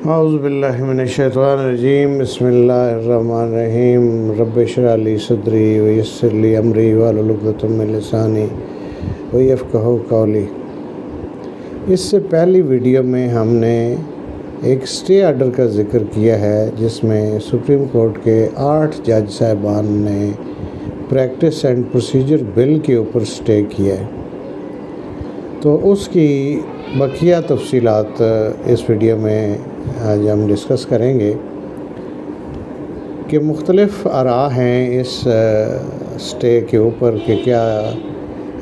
اعوذ باللہ من الشیطان الرجیم، بسم اللہ الرحمن الرحیم۔ رب اشرح لی صدری ویسر لی امری واحلل عقدۃ من لسانی یفقہوا قولی۔ اس سے پہلی ویڈیو میں ہم نے ایک اسٹے آرڈر کا ذکر کیا ہے، جس میں سپریم کورٹ کے 8 جج صاحبان نے پریکٹس اینڈ پروسیجر بل کے اوپر اسٹے کیا ہے۔ تو اس کی بقیہ تفصیلات اس ویڈیو میں آج ہم ڈسکس کریں گے کہ مختلف آراء ہیں اس اسٹے کے اوپر کہ کیا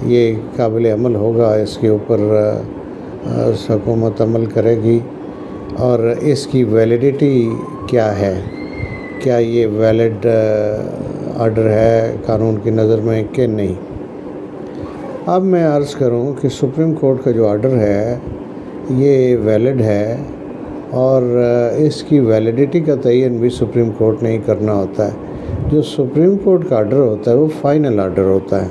یہ قابل عمل ہوگا، اس کے اوپر حکومت عمل کرے گی، اور اس کی ویلیڈیٹی کیا ہے، کیا یہ ویلڈ آرڈر ہے قانون کی نظر میں کہ نہیں۔ اب میں عرض کروں کہ سپریم کورٹ کا جو آرڈر ہے یہ ویلڈ ہے، اور اس کی ویلیڈیٹی کا تعین بھی سپریم کورٹ نے ہی کرنا ہوتا ہے۔ جو سپریم کورٹ کا آرڈر ہوتا ہے وہ فائنل آرڈر ہوتا ہے،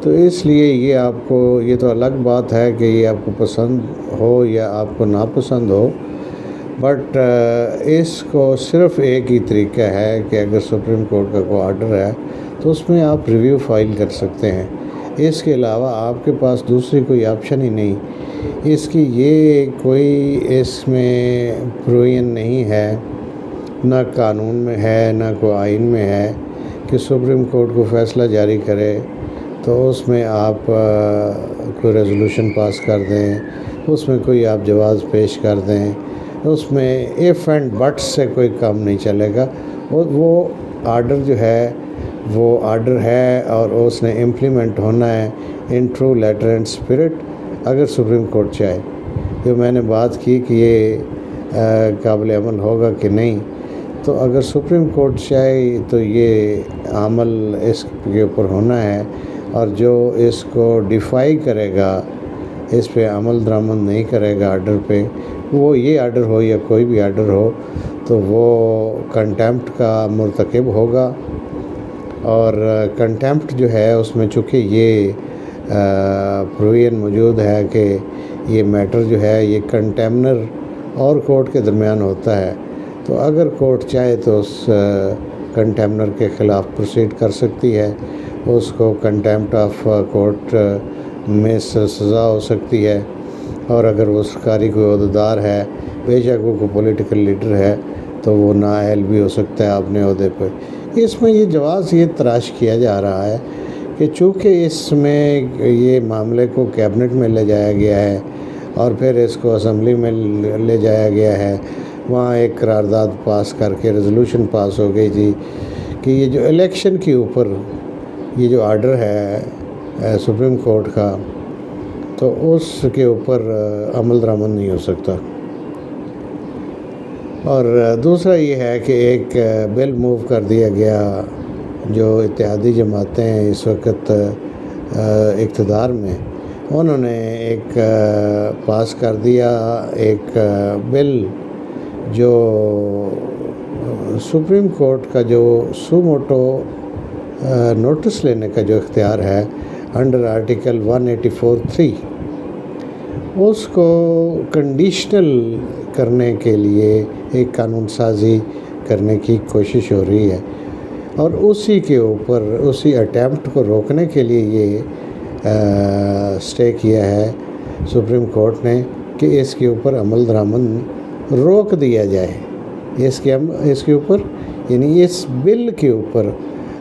تو اس لیے یہ تو الگ بات ہے کہ یہ آپ کو پسند ہو یا آپ کو ناپسند ہو، بٹ اس کو صرف ایک ہی طریقہ ہے کہ اگر سپریم کورٹ کا کوئی آرڈر ہے تو اس میں آپ ریویو فائل کر سکتے ہیں۔ اس کے علاوہ آپ کے پاس دوسری کوئی آپشن ہی نہیں۔ اس کی اس میں پروویژن نہیں ہے، نہ قانون میں ہے نہ کوئی آئین میں ہے کہ سپریم کورٹ کو فیصلہ جاری کرے تو اس میں آپ کوئی ریزولوشن پاس کر دیں، اس میں کوئی آپ جواز پیش کر دیں، اس میں ایف اینڈ بٹس سے کوئی کام نہیں چلے گا۔ وہ آرڈر جو ہے وہ آرڈر ہے، اور اس نے امپلیمنٹ ہونا ہے in true letter and spirit, اگر سپریم کورٹ چاہے۔ جو میں نے بات کی کہ یہ قابل عمل ہوگا کہ نہیں، تو اگر سپریم کورٹ چاہے تو یہ عمل اس کے اوپر ہونا ہے، اور جو اس کو ڈیفائی کرے گا، اس پہ عمل درآمد نہیں کرے گا آرڈر پہ، وہ یہ آرڈر ہو یا کوئی بھی آرڈر ہو، تو وہ کنٹیمپٹ کا مرتکب ہوگا۔ اور کنٹیمپٹ جو ہے اس میں چونکہ یہ پروویژن موجود ہے کہ یہ میٹر جو ہے یہ کنٹیمنر اور کورٹ کے درمیان ہوتا ہے، تو اگر کورٹ چاہے تو اس کنٹیمنر کے خلاف پروسیڈ کر سکتی ہے، اس کو کنٹیمپٹ آف کورٹ میں سزا ہو سکتی ہے، اور اگر وہ سرکاری کوئی عہدیدار ہے، بے شک وہ کوئی پولیٹیکل لیڈر ہے، تو وہ نااہل بھی ہو سکتا ہے اپنے عہدے پہ۔ اس میں یہ جواز یہ تلاش کیا جا رہا ہے کہ چونکہ اس میں یہ معاملے کو کیبنٹ میں لے جایا گیا ہے، اور پھر اس کو اسمبلی میں لے جایا گیا ہے، وہاں ایک قرارداد پاس کر کے ریزولوشن پاس ہو گئی جی کہ یہ جو الیکشن کے اوپر یہ جو آرڈر ہے سپریم کورٹ کا، تو اس کے اوپر عمل درآمد نہیں ہو سکتا۔ اور دوسرا یہ ہے کہ ایک بل موو کر دیا گیا، جو اتحادی جماعتیں ہیں اس وقت اقتدار میں، انہوں نے ایک پاس کر دیا ایک بل جو سپریم کورٹ کا جو سو موٹو نوٹس لینے کا جو اختیار ہے انڈر آرٹیکل 184(3), اس کو کنڈیشنل کرنے کے لیے ایک قانون سازی کرنے کی کوشش ہو رہی ہے، اور اسی کے اوپر اسی اٹیمپٹ کو روکنے کے لیے یہ اسٹے کیا ہے سپریم کورٹ نے کہ اس کے اوپر عمل درآمد روک دیا جائے، اس کے اوپر یعنی اس بل کے اوپر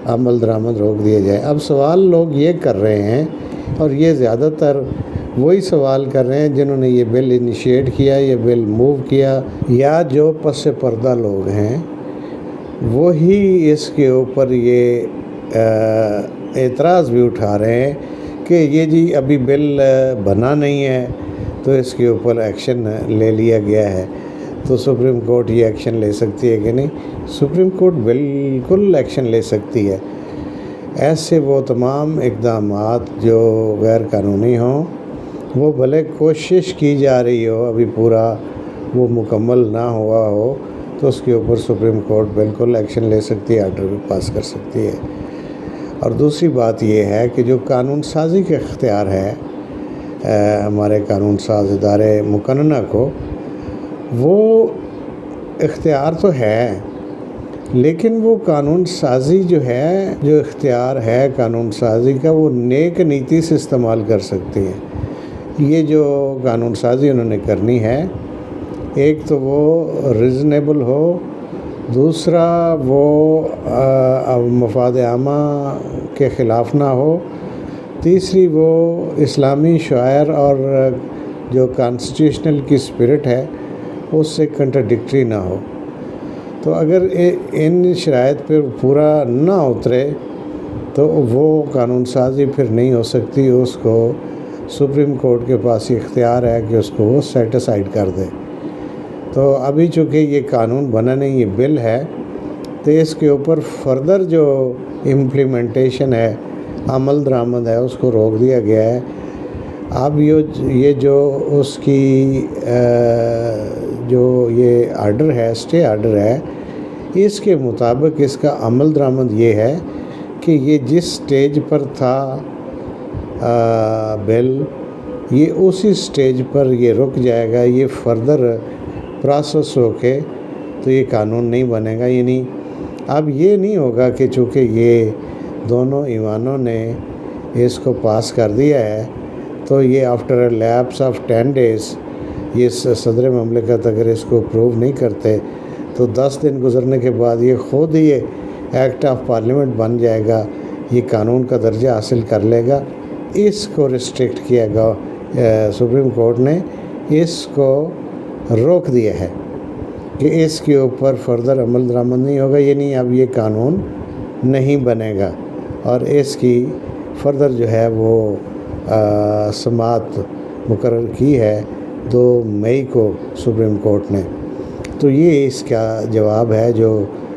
عمل درآمد روک دیا جائے۔ اب سوال لوگ یہ کر رہے ہیں، اور یہ زیادہ تر وہی سوال کر رہے ہیں جنہوں نے یہ بل انیشیٹ کیا، یہ بل موو کیا، یا جو پس پردہ لوگ ہیں وہی اس کے اوپر یہ اعتراض بھی اٹھا رہے ہیں کہ یہ جی ابھی بل بنا نہیں ہے تو اس کے اوپر ایکشن لے لیا گیا ہے، تو سپریم کورٹ یہ ایکشن لے سکتی ہے کہ نہیں؟ سپریم کورٹ بالکل ایکشن لے سکتی ہے۔ ایسے وہ تمام اقدامات جو غیر قانونی ہوں، وہ بھلے کوشش کی جا رہی ہو، ابھی پورا وہ مکمل نہ ہوا ہو، تو اس کے اوپر سپریم کورٹ بالکل ایکشن لے سکتی ہے، آرڈر بھی پاس کر سکتی ہے۔ اور دوسری بات یہ ہے کہ جو قانون سازی کا اختیار ہے ہمارے قانون ساز ادارے مقننہ کو، وہ اختیار تو ہے، لیکن وہ قانون سازی جو ہے، جو اختیار ہے قانون سازی کا، وہ نیک نیتی سے استعمال کر سکتی ہے۔ یہ جو قانون سازی انہوں نے کرنی ہے، ایک تو وہ ریزنیبل ہو، دوسرا وہ مفاد عامہ کے خلاف نہ ہو، تیسری وہ اسلامی شعائر اور جو کانسٹیٹیوشنل کی اسپرٹ ہے اس سے کنٹراڈکٹری نہ ہو۔ تو اگر ان شرائط پر پورا نہ اترے تو وہ قانون سازی پھر نہیں ہو سکتی، اس کو سپریم کورٹ کے پاس اختیار ہے کہ اس کو وہ سیٹ اسائیڈ کر دے۔ تو ابھی چونکہ یہ قانون بنا نہیں، یہ بل ہے، تو اس کے اوپر فردر جو امپلیمنٹیشن ہے، عمل درآمد ہے، اس کو روک دیا گیا ہے۔ اب یہ جو اس کی جو یہ آرڈر ہے، اسٹے آرڈر ہے، اس کے مطابق اس کا عمل درآمد یہ ہے کہ یہ جس سٹیج پر تھا بل، یہ اسی سٹیج پر یہ رک جائے گا، یہ فردر پروسیس ہو کے تو یہ قانون نہیں بنے گا۔ یعنی اب یہ نہیں ہوگا کہ چونکہ یہ دونوں ایوانوں نے اس کو پاس کر دیا ہے تو یہ after a lapse of 10 days یہ صدر مملکت اگر اس کو اپروو نہیں کرتے تو 10 دن گزرنے کے بعد یہ خود ہی ایکٹ آف پارلیمنٹ بن جائے گا، یہ قانون کا درجہ حاصل کر لے گا۔ اس کو ریسٹرکٹ کیا گیا، سپریم کورٹ نے اس کو روک دیا ہے کہ اس کے اوپر فردر عمل درآمد نہیں ہوگا، یعنی اب یہ قانون نہیں بنے گا، اور اس کی فردر جو ہے وہ سماعت مقرر کی ہے 2 مئی کو سپریم کورٹ نے۔ تو یہ اس کا جواب ہے جو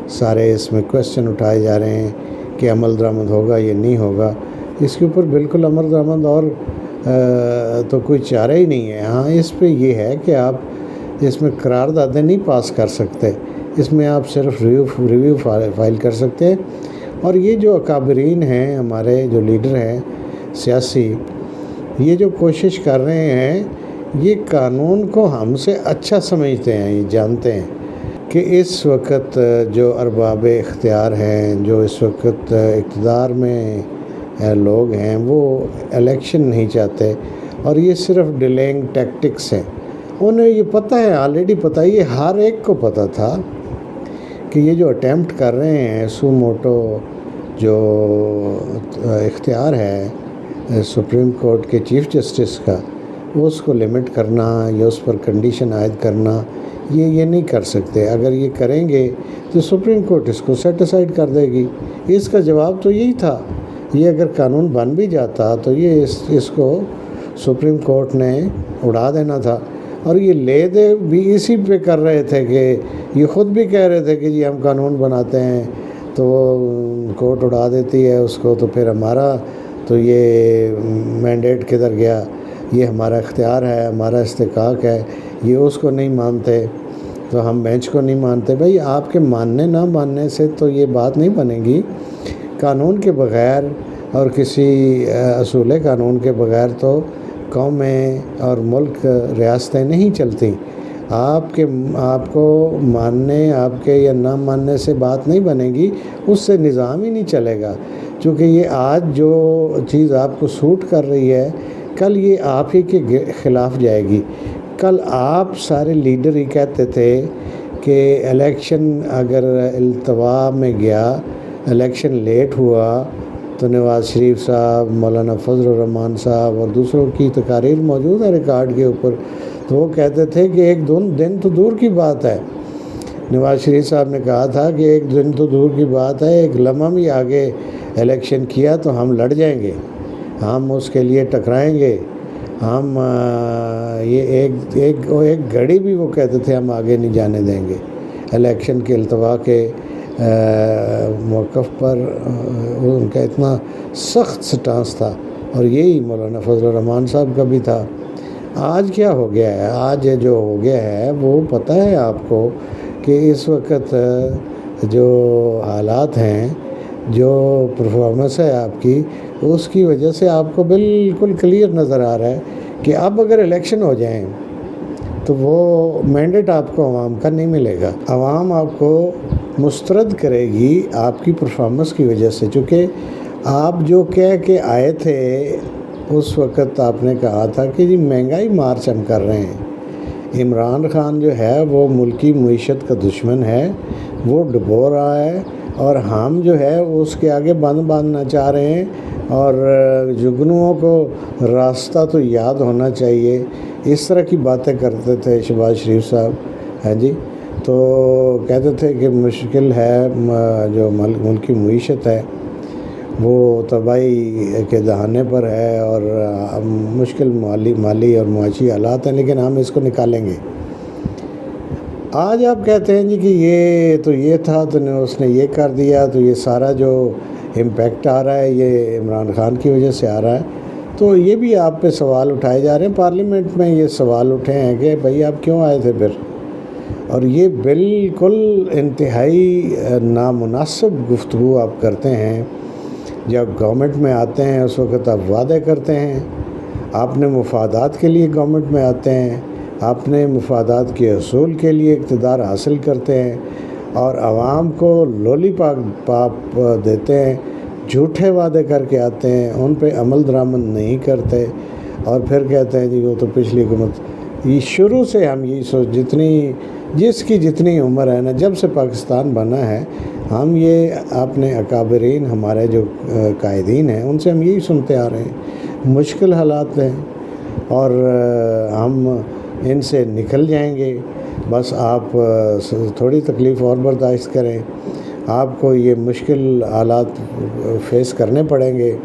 سارے اس میں کویسچن اٹھائے جا رہے ہیں کہ عمل درآمد ہوگا یا نہیں ہوگا، اس کے اوپر بالکل عمل درآمد اور تو کوئی چارہ ہی نہیں ہے۔ ہاں، اس پہ یہ ہے کہ آپ اس میں قراردادیں نہیں پاس کر سکتے، اس میں آپ صرف ریویو فائل کر سکتے ہیں۔ اور یہ جو اکابرین ہیں، ہمارے جو لیڈر ہیں سیاسی، یہ جو کوشش کر رہے ہیں، یہ قانون کو ہم سے اچھا سمجھتے ہیں، یہ جانتے ہیں کہ اس وقت جو ارباب اختیار ہیں، جو اس وقت اقتدار میں لوگ ہیں، وہ الیکشن نہیں چاہتے، اور یہ صرف ڈیلینگ ٹیکٹکس ہیں۔ انہیں یہ پتہ ہے، آلریڈی پتہ ہے، یہ ہر ایک کو پتہ تھا کہ یہ جو اٹیمپٹ کر رہے ہیں سو موٹو جو اختیار ہے سپریم کورٹ کے چیف جسٹس کا، اس کو لمٹ کرنا یا اس پر کنڈیشن عائد کرنا، یہ نہیں کر سکتے۔ اگر یہ کریں گے تو سپریم کورٹ اس کو سیٹ اسائیڈ کر دے گی۔ اس کا جواب تو یہی تھا۔ یہ اگر قانون بن بھی جاتا تو یہ اس کو سپریم کورٹ نے اڑا دینا تھا، اور یہ لے دے بھی اسی پہ کر رہے تھے کہ یہ خود بھی کہہ رہے تھے کہ جی ہم قانون بناتے ہیں تو کورٹ اڑا دیتی ہے اس کو، تو پھر ہمارا تو یہ مینڈیٹ کدھر گیا، یہ ہمارا اختیار ہے، ہمارا استحقاق ہے، یہ اس کو نہیں مانتے تو ہم بینچ کو نہیں مانتے۔ بھائی، آپ کے ماننے نہ ماننے سے تو یہ بات نہیں بنے گی۔ قانون کے بغیر اور کسی اصول قانون کے بغیر تو قومیں اور ملک ریاستیں نہیں چلتی۔ آپ کو ماننے، آپ کے یا نہ ماننے سے بات نہیں بنے گی، اس سے نظام ہی نہیں چلے گا۔ چونکہ یہ آج جو چیز آپ کو سوٹ کر رہی ہے، کل یہ آپ ہی کے خلاف جائے گی۔ کل آپ سارے لیڈر ہی کہتے تھے کہ الیکشن اگر التوا میں گیا، الیکشن لیٹ ہوا تو نواز شریف صاحب، مولانا فضل الرحمان صاحب اور دوسروں کی تقاریر موجود ہے ریکارڈ کے اوپر، تو وہ کہتے تھے کہ ایک دن تو دور کی بات ہے۔ نواز شریف صاحب نے کہا تھا کہ ایک دن تو دور کی بات ہے، ایک لمحہ بھی آگے الیکشن کیا تو ہم لڑ جائیں گے، ہم اس کے لیے ٹکرائیں گے، ہم یہ ایک گھڑی بھی وہ کہتے تھے ہم آگے نہیں جانے دیں گے۔ الیکشن کے التوا کے موقف پر ان کا اتنا سخت سٹانس تھا، اور یہی مولانا فضل الرحمان صاحب کا بھی تھا۔ آج کیا ہو گیا ہے؟ آج جو ہو گیا ہے وہ پتہ ہے آپ کو کہ اس وقت جو حالات ہیں، جو پرفارمنس ہے آپ کی، اس کی وجہ سے آپ کو بالکل کلیئر نظر آ رہا ہے کہ اب اگر الیکشن ہو جائیں تو وہ مینڈیٹ آپ کو عوام کا نہیں ملے گا. عوام آپ کو مسترد کرے گی آپ کی پرفارمنس کی وجہ سے. چونکہ آپ جو کہہ کے آئے تھے اس وقت آپ نے کہا تھا کہ جی مہنگائی مارچ ہم کر رہے ہیں. عمران خان جو ہے وہ ملکی معیشت کا دشمن ہے، وہ ڈبو رہا ہے، اور ہم جو ہے اس کے آگے بند باندھنا چاہ رہے ہیں. اور جگنوؤں کو راستہ تو یاد ہونا چاہیے. اس طرح کی باتیں کرتے تھے شہباز شریف صاحب. ہاں جی، تو کہتے تھے کہ مشکل ہے، جو ملکی معیشت ہے وہ تباہی کے دہانے پر ہے، اور مشکل مالی اور معاشی حالات ہیں، لیکن ہم اس کو نکالیں گے. آج آپ کہتے ہیں جی کہ یہ تھا تو اس نے یہ کر دیا، تو یہ سارا جو امپیکٹ آ رہا ہے یہ عمران خان کی وجہ سے آ رہا ہے. تو یہ بھی آپ پہ سوال اٹھائے جا رہے ہیں. پارلیمنٹ میں یہ سوال اٹھے ہیں کہ بھائی آپ کیوں آئے تھے پھر. اور یہ بالکل انتہائی نامناسب گفتگو آپ کرتے ہیں. جب گورنمنٹ میں آتے ہیں اس وقت آپ وعدے کرتے ہیں، آپ نے مفادات کے لیے گورنمنٹ میں آتے ہیں، آپ نے مفادات کے حصول کے لیے اقتدار حاصل کرتے ہیں، اور عوام کو لولی پاپ دیتے ہیں، جھوٹے وعدے کر کے آتے ہیں، ان پہ عمل درآمد نہیں کرتے، اور پھر کہتے ہیں جی وہ تو پچھلی حکومت. یہ شروع سے ہم یہی سوچ، جس کی جتنی عمر ہے نا، جب سے پاکستان بنا ہے، ہم یہ اپنے اکابرین ہمارے جو قائدین ہیں ان سے ہم یہی سنتے آ رہے ہیں. مشکل حالات ہیں اور ہم ان سے نکل جائیں گے. بس آپ تھوڑی تکلیف اور برداشت کریں. آپ کو یہ مشکل حالات فیس کرنے پڑیں گے.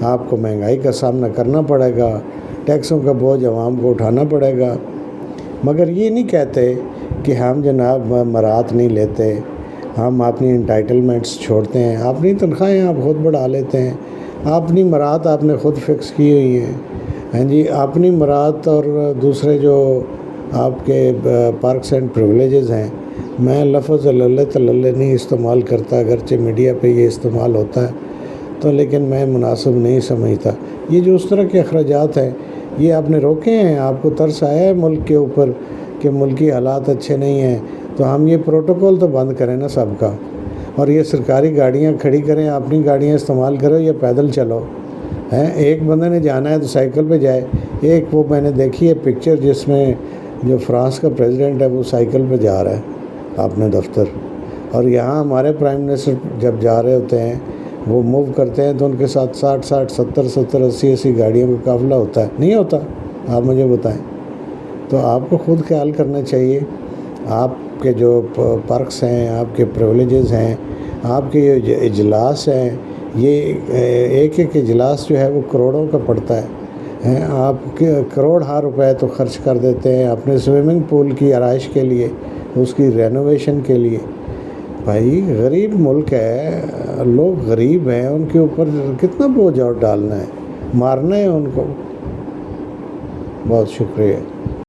آپ کو مہنگائی کا سامنا کرنا پڑے گا، ٹیکسوں کا بوجھ عوام کو اٹھانا پڑے گا. مگر یہ نہیں کہتے کہ ہم جناب مراعات نہیں لیتے، ہم اپنی انٹائٹلمنٹس چھوڑتے ہیں. اپنی تنخواہیں آپ خود بڑھا لیتے ہیں، اپنی مراعات آپ نے خود فکس کی ہوئی ہیں. ہاں جی، اپنی مراعات اور دوسرے جو آپ کے پرکس اینڈ پریولیجز ہیں، میں لفظ اللہ تللہ نہیں استعمال کرتا، اگرچہ میڈیا پہ یہ استعمال ہوتا ہے تو، لیکن میں مناسب نہیں سمجھتا. یہ جو اس طرح کے اخراجات ہیں یہ آپ نے روکے ہیں. آپ کو ترس آیا ہے ملک کے اوپر کہ ملکی حالات اچھے نہیں ہیں، تو ہم یہ پروٹوکول تو بند کریں نا سب کا، اور یہ سرکاری گاڑیاں کھڑی کریں، اپنی گاڑیاں استعمال کرو یا پیدل چلو. ایک بندے نے جانا ہے تو سائیکل پہ جائے. ایک وہ میں نے دیکھی ہے پکچر جس میں جو فرانس کا پریزیڈنٹ ہے وہ سائیکل پہ جا رہا ہے اپنے دفتر، اور یہاں ہمارے پرائم منسٹر جب جا رہے ہوتے ہیں وہ موو کرتے ہیں تو ان کے ساتھ 60 70 80 گاڑیوں کا قافلہ ہوتا ہے. نہیں ہوتا؟ آپ مجھے بتائیں. تو آپ کو خود خیال کرنا چاہیے. آپ کے جو پرکس ہیں، آپ کے پریولیجز ہیں، آپ کے یہ اجلاس ہیں، یہ ایک اجلاس جو ہے وہ کروڑوں کا پڑتا ہے. آپ کروڑ ہا روپے تو خرچ کر دیتے ہیں اپنے سوئمنگ پول کی آرائش کے لیے، اس کی رینوویشن کے لیے. بھائی غریب ملک ہے، لوگ غریب ہیں، ان کے اوپر کتنا بوجھ اور ڈالنا ہے، مارنا ہے ان کو. بہت شکریہ.